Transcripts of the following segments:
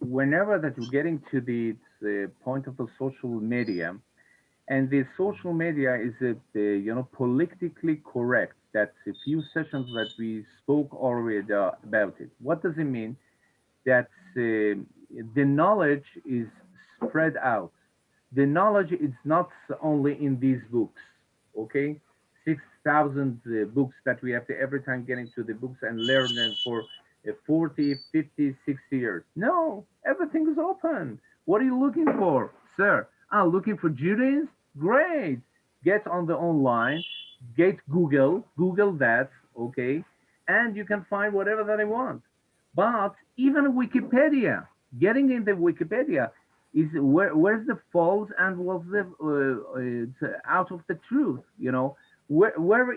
whenever that you're getting to the point of the social media, and the social media is politically correct. That's a few sessions that we spoke already about it. What does it mean? That the knowledge is spread out. The knowledge is not only in these books, okay? 6,000 books that we have to every time get into the books and learn them for 40, 50, 60 years. No, everything is open. What are you looking for, sir? I'm looking for Judaism. Great. Get on the online, get Google that, okay? And you can find whatever that I want. But even Wikipedia, getting in the Wikipedia is where's the false and what's the out of the truth, where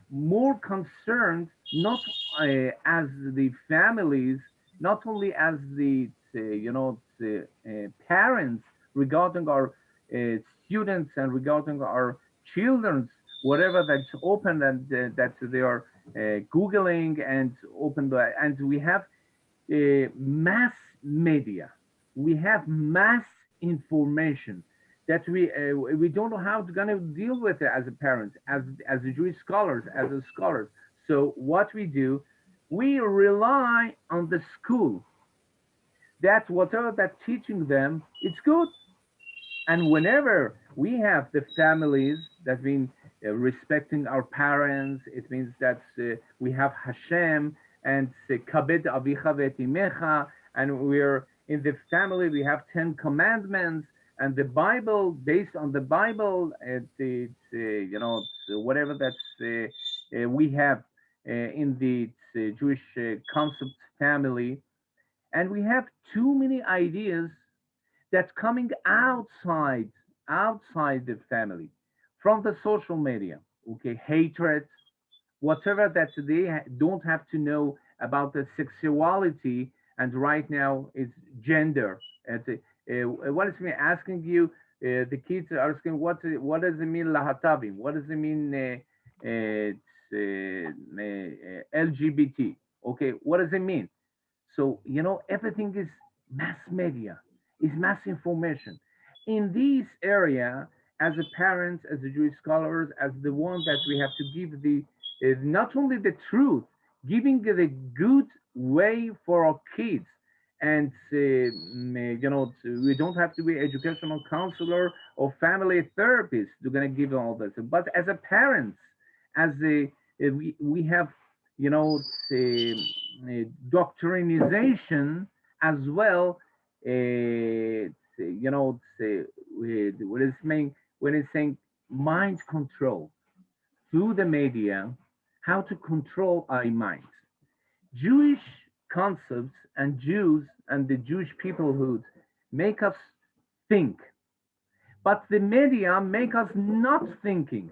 more concerned, not as the families, not only as the parents regarding our students and regarding our children's whatever that's open and that they are googling and open and we have mass media, we have mass information that we don't know how to gonna deal with it as a parent, as a Jewish scholars, as a scholars. So what we do, we rely on the school that whatever that teaching them, it's good. And whenever we have the families that mean respecting our parents, it means that we have Hashem and kabed avicha vetimecha, and we're in the family. We have 10 commandments and the Bible, based on the Bible. It's whatever that's we have in the Jewish concept family, and we have too many ideas that's coming outside the family, from the social media, okay? Hatred, whatever that they don't have to know about the sexuality, and right now it's gender. What is me asking you, the kids are asking what does it mean lahatavim, what does it mean LGBT, okay, what does it mean? So, everything is mass media, is mass information. In this area, as a parents, as a Jewish scholars, as the one that we have to give the not only the truth, giving the good way for our kids, and we don't have to be educational counselor or family therapist. We're gonna give all this, but as a parents, as we have, doctrinization as well. What is mean when it's saying mind control through the media, how to control our minds. Jewish concepts and Jews and the Jewish peoplehood make us think, but the media make us not thinking,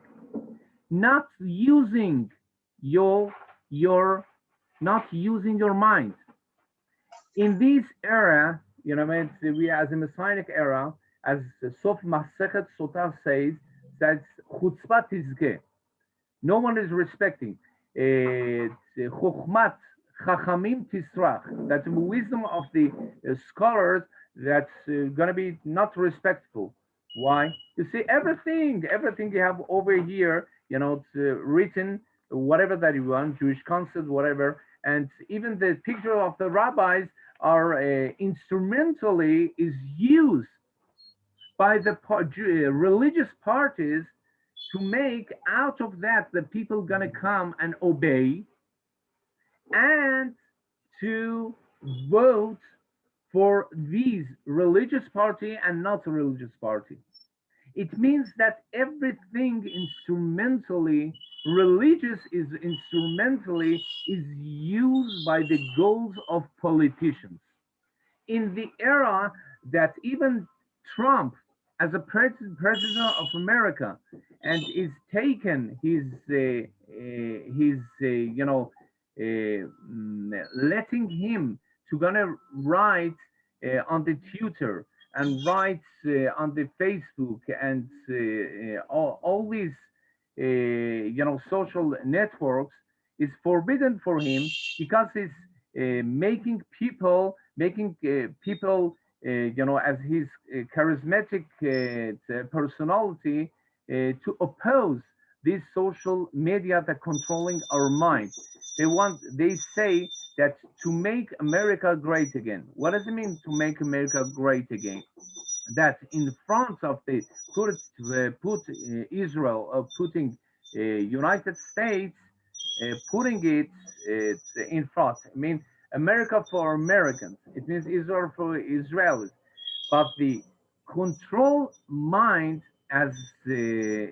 not using your not using your mind. In this era, we as a Messianic era, as Sof Masechet Sotah says, that chutzpah tizke. No one is respecting. Chokhmat chachamim tisrach. That the wisdom of the scholars that's going to be not respectful. Why? You see, everything you have over here, it's written, whatever that you want, Jewish concept, whatever, and even the picture of the rabbis are instrumentally is used by the religious parties to make out of that the people gonna come and obey and to vote for these religious party and not a religious party. It means that everything instrumentally, religious is instrumentally is used by the goals of politicians. In the era that even Trump, as a president of America, and is taken letting him to gonna write on the Twitter and writes on the Facebook and all these social networks is forbidden for him because it's making people, as his charismatic personality, to oppose this social media that controlling our mind. They say that to make America great again. What does it mean to make America great again? That in front of the put Israel, putting United States, putting it in front. I mean, America for Americans. It means Israel for Israelis. But the control mind, as we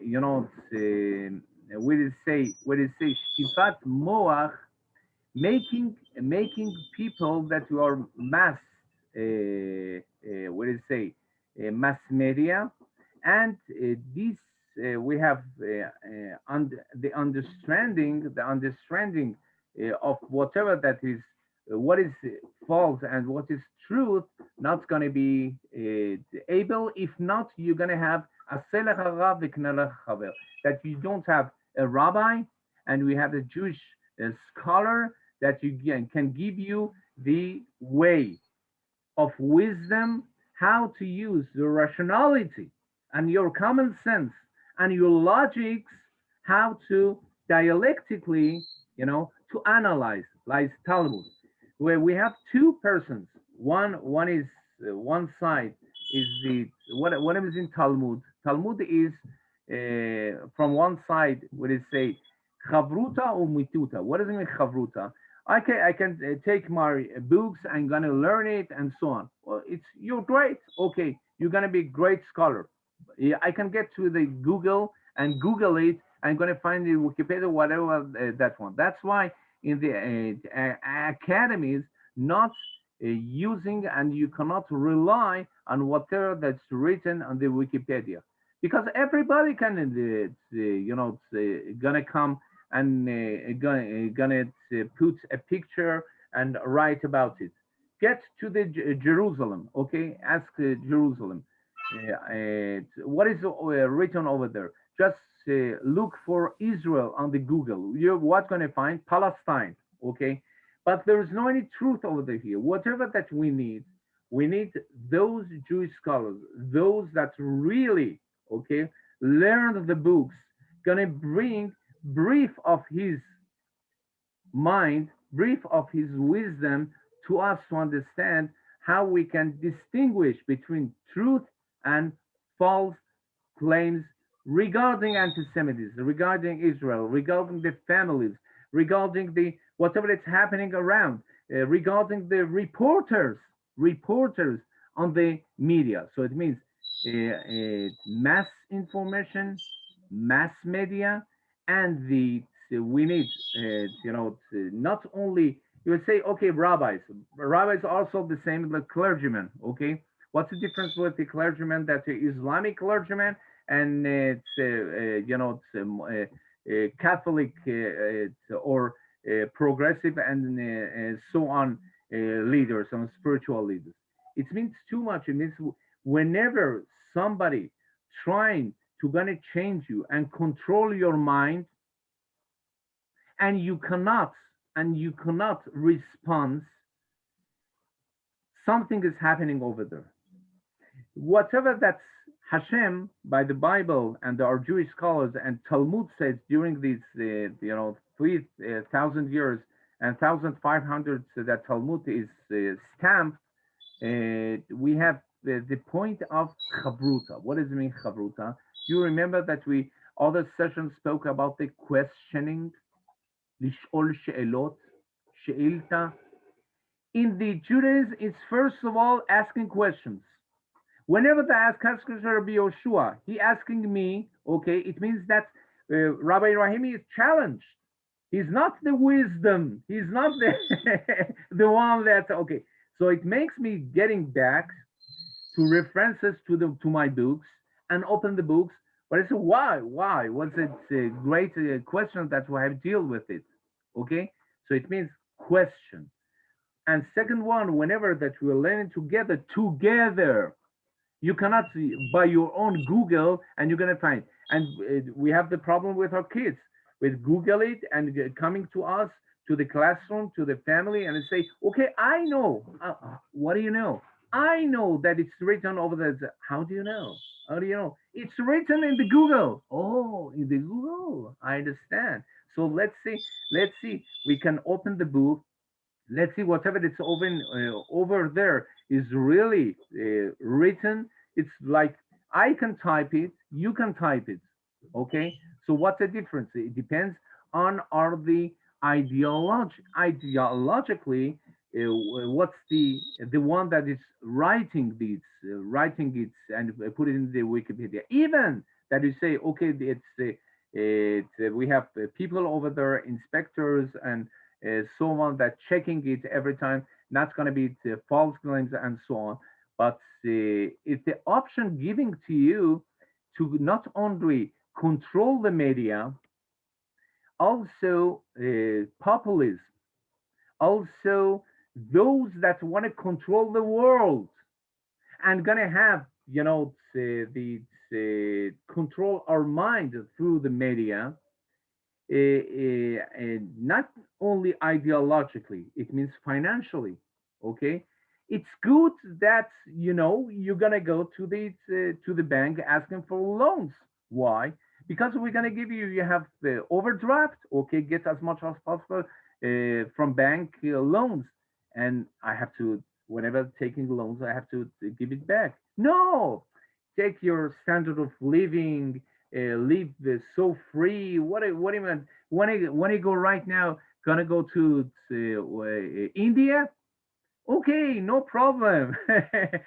say shtifat moach, making people that you are mass, mass media, and this we have the understanding of whatever that is, what is false and what is truth, not going to be able. If not, you're going to have a that you don't have a rabbi, and we have a Jewish scholar that you can give you the way of wisdom, how to use your rationality and your common sense and your logics, how to dialectically, to analyze, like Talmud, where we have two persons. One is one side is the what is in Talmud. Talmud is from one side, what is say chavruta or mituta. What does it mean chavruta? I can take my books. I'm gonna learn it and so on. Well, you're great. Okay, you're gonna be a great scholar. Yeah, I can get to the Google and Google it. I'm gonna find the Wikipedia, whatever that one. That's why in the academies not using, and you cannot rely on whatever that's written on the Wikipedia, because everybody can gonna come and gonna put a picture and write about it. Get to the Jerusalem, okay? Ask Jerusalem. What is written over there? Just look for Israel on the Google. You're what's going to find Palestine, okay? But there is no any truth over there here. Whatever that we need those Jewish scholars, those that really, okay, learn the books, gonna bring brief of his mind, brief of his wisdom to us to understand how we can distinguish between truth and false claims regarding anti-Semitism, regarding Israel, regarding the families, regarding the whatever is happening around, regarding the reporters on the media. So it means mass information, mass media, and we need not only you would say okay rabbis are also the same as the clergymen. Okay, what's the difference with the clergyman, that Islamic clergyman, and Catholic or progressive and so on leaders, some spiritual leaders? It means too much. It means whenever somebody trying to gonna change you and control your mind, and you cannot respond, something is happening over there. Whatever that's Hashem by the Bible and our Jewish scholars and Talmud says during these 3,000 years and 1,500 that Talmud is stamped, we have the point of chavruta. What does it mean chavruta? You remember that we other sessions spoke about the questioning, lishol she'elot, she'ilta. In the Judaism, it's first of all asking questions. Whenever they ask Rabbi Yoshua, he asking me, okay, it means that Rabbi Rahimi is challenged. He's not the wisdom. He's not the one that, okay. So it makes me getting back to references to my books and open the books. But I said, why? What's it a great question that we have to deal with it? Okay. So it means question. And second one, whenever that we're learning together, you cannot by your own Google and you're going to find. And we have the problem with our kids with Google it and coming to us to the classroom, to the family, and say, okay, I know. What do you know? I know that it's written over there. How do you know? How do you know? It's written in the Google. Oh, in the Google. I understand. So let's see. We can open the book. Let's see whatever that's over there is really written. It's like I can type it, you can type it. Okay. So what's the difference? It depends on are the ideologically what's the one that is writing it and put it in the Wikipedia. Even that you say, okay, we have people over there, inspectors and so on, that checking it every time, not going to be false claims and so on. But it's the option giving to you to not only control the media, also populism, also those that want to control the world and gonna have, control our mind through the media, not only ideologically, it means financially. Okay, it's good that you're gonna go to the bank asking for loans. Why? Because we're gonna give you. You have the overdraft. Okay, get as much as possible from bank loans, and I have to, whenever taking loans, I have to give it back. No, take your standard of living, live so free. What do you mean? When I go right now, gonna go to India? Okay, no problem.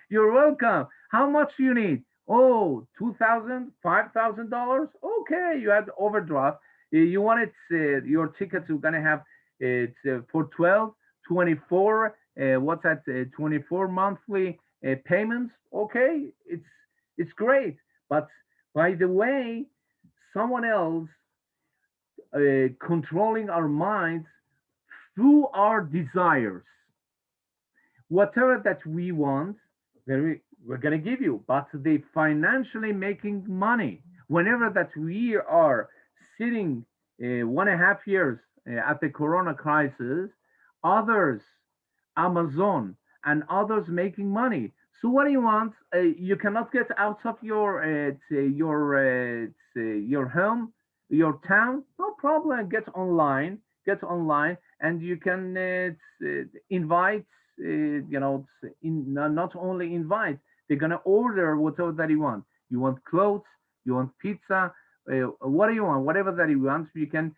You're welcome. How much you need? Oh, $2,000, $5,000. Okay, you have the overdraft. You want it? Your tickets are gonna have it's for 12, 24. What's that? 24 monthly payments. Okay, it's great. But by the way, someone else controlling our minds through our desires. Whatever that we want, we're going to give you, but they financially making money. Whenever that we are sitting 1.5 years at the corona crisis, others, Amazon and others making money. So what do you want? You cannot get out of your home, your town. No problem. Get online, and you can invite. Not only invite. They're gonna order whatever that you want. You want clothes. You want pizza. What do you want? Whatever that you want, you can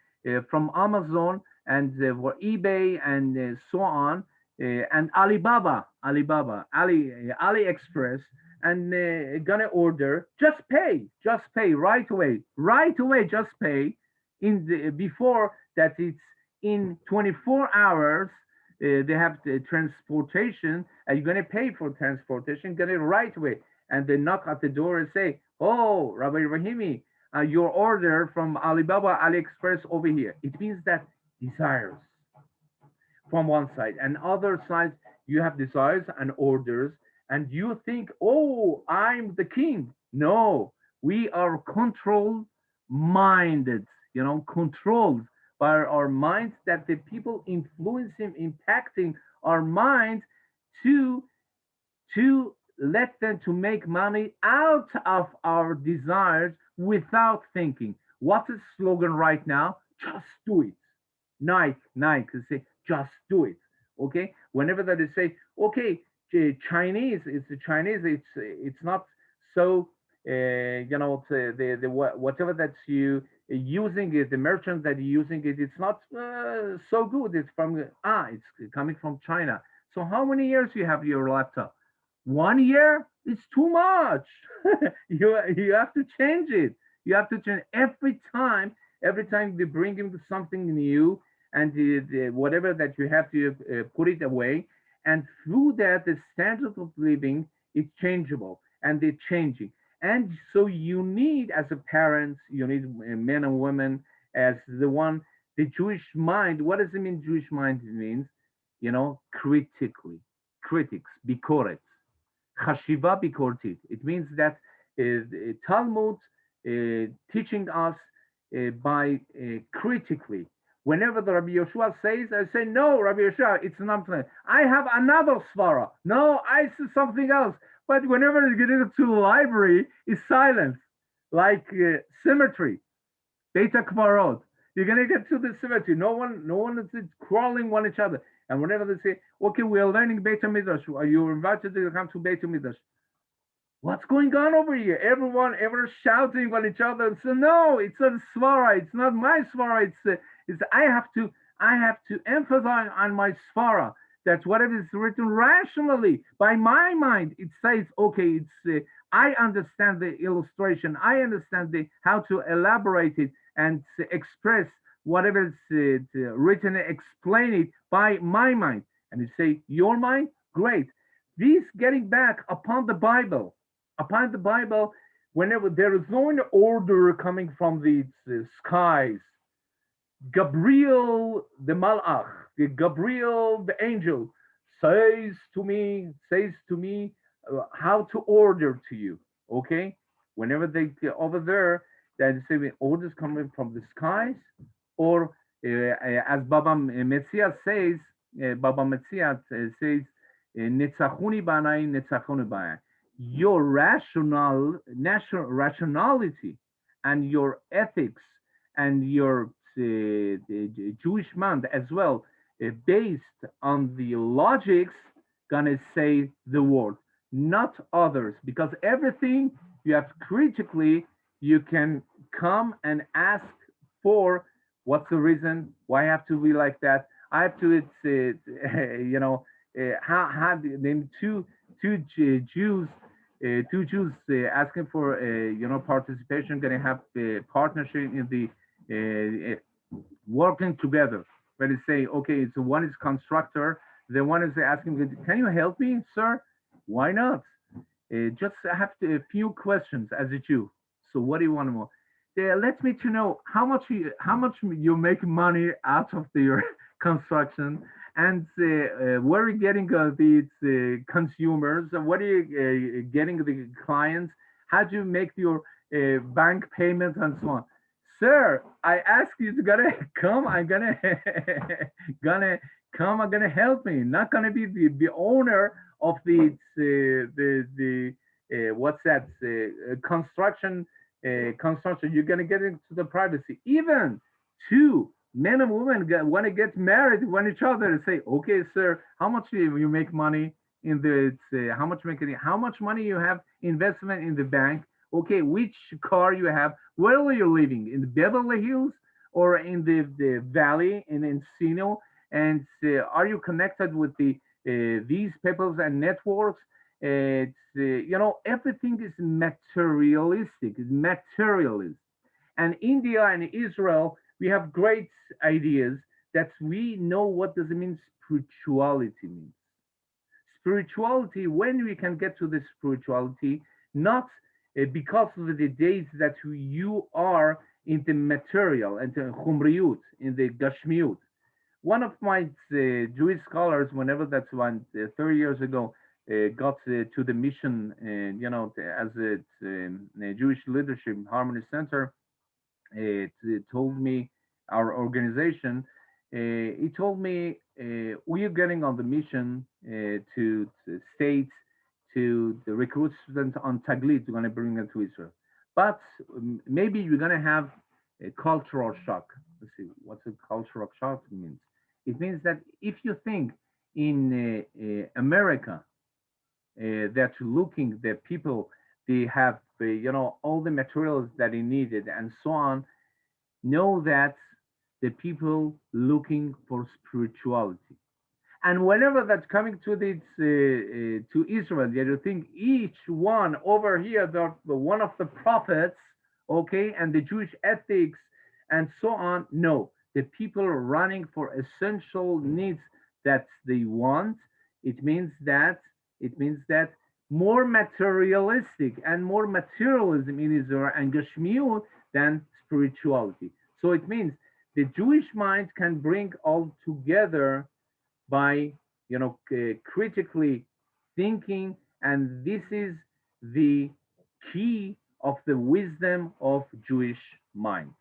from Amazon and for eBay and so on, and AliExpress, and gonna order. Just pay right away. Just pay in the before that it's in 24 hours. They have the transportation, and you're gonna pay for transportation. Get it right away, and they knock at the door and say, "Oh, Rabbi Rahimi, your order from Alibaba, AliExpress over here." It means that desires from one side, and other side you have desires and orders, and you think, "Oh, I'm the king." No, we are controlled minded, controlled by our minds, that the people influencing, impacting our minds to let them to make money out of our desires without thinking. What's the slogan right now? Just do it. Nike say, just do it. Okay. Whenever that they say, okay, Chinese, it's the Chinese. It's not so. The whatever that you using it, the merchant that using it, it's not so good. It's it's coming from China. So how many years you have your laptop? 1 year? It's too much. You have to change it. You have to change every time. Every time they bring in something new, and whatever that you have to put it away, and through that the standard of living is changeable, and they're changing. And so you need, as a parent, you need men and women as the Jewish mind. What does it mean, Jewish mind? It means, critically, critics, bikoret, chashiva bikortit. It means that Talmud teaching us by critically. Whenever the Rabbi Yeshua says, I say, no, Rabbi Yeshua, it's not. I have another svara. No, I see something else. But whenever you get into the library, it's silence, like symmetry, beta kvarot. You're gonna get to the symmetry. No one is crawling on each other. And whenever they say, okay, we are learning Beta Midrash, are you invited to come to Beta Midrash? What's going on over here? Everyone ever shouting on each other. So no, it's not svara. It's not my svara. It's I have to emphasize on my svara that whatever is written rationally by my mind, it says okay. I understand the illustration. I understand how to elaborate it and express whatever is written. Explain it by my mind, and you say your mind. Great. This getting back upon the Bible, whenever there is no order coming from the skies, Gabriel the Malach, Gabriel the angel, says to me how to order to you. Okay, whenever they over there, that say orders coming from the skies, or as Baba Metzia says, Baba Metzia says, "Netzachuni banai, netzachuni banai." Your rationality and your ethics and your Jewish mind as well, based on the logics, gonna say the word, not others, because everything you have critically, you can come and ask for what's the reason, why I have to be like that. I have to, how then Jews two Jews asking for participation, going to have partnership in the working together. But they say, okay, so one is constructor, the one is asking, can you help me, sir? Why not? Just have a few questions as a Jew. So what do you want to know? Let me to know how much you make money out of your construction, and where are you getting these consumers? What are you getting the clients? How do you make your bank payments and so on? Sir, I ask you to gonna come. I'm gonna gonna come. I'm gonna help me. Not gonna be the owner of the what's that construction. You're gonna get into the privacy. Even two men and women want to get married one each other and say, okay, sir, how much do you make money in the how much money you have investment in the bank? Okay, which car you have? Where are you living? In the Beverly Hills or in the valley in Encino? And are you connected with these peoples and networks? Everything is materialistic. It's materialist. And India and Israel, we have great ideas that we know what does it mean spirituality means. Spirituality, when we can get to the spirituality, not because of the days that you are in the material and the chumriyut, in the gashmiut. One of my Jewish scholars, whenever that's one 30 years ago, got to the mission, as a Jewish Leadership Harmony Center, it told me our organization. He told me we are getting on the mission to states to the recruit students on Taglit. We're going to bring them to Israel, but maybe you're going to have a cultural shock. Let's see, what's a cultural shock means? It means that if you think in America that looking the people they have all the materials that they needed and so on, know that the people looking for spirituality. And whenever that's coming to to Israel, you think each one over here, the one of the prophets, okay, and the Jewish ethics and so on. No, the people are running for essential needs that they want. It means that more materialistic and more materialism in Israel and Gashmiut than spirituality. So it means the Jewish mind can bring all together by critically thinking, and this is the key of the wisdom of Jewish mind.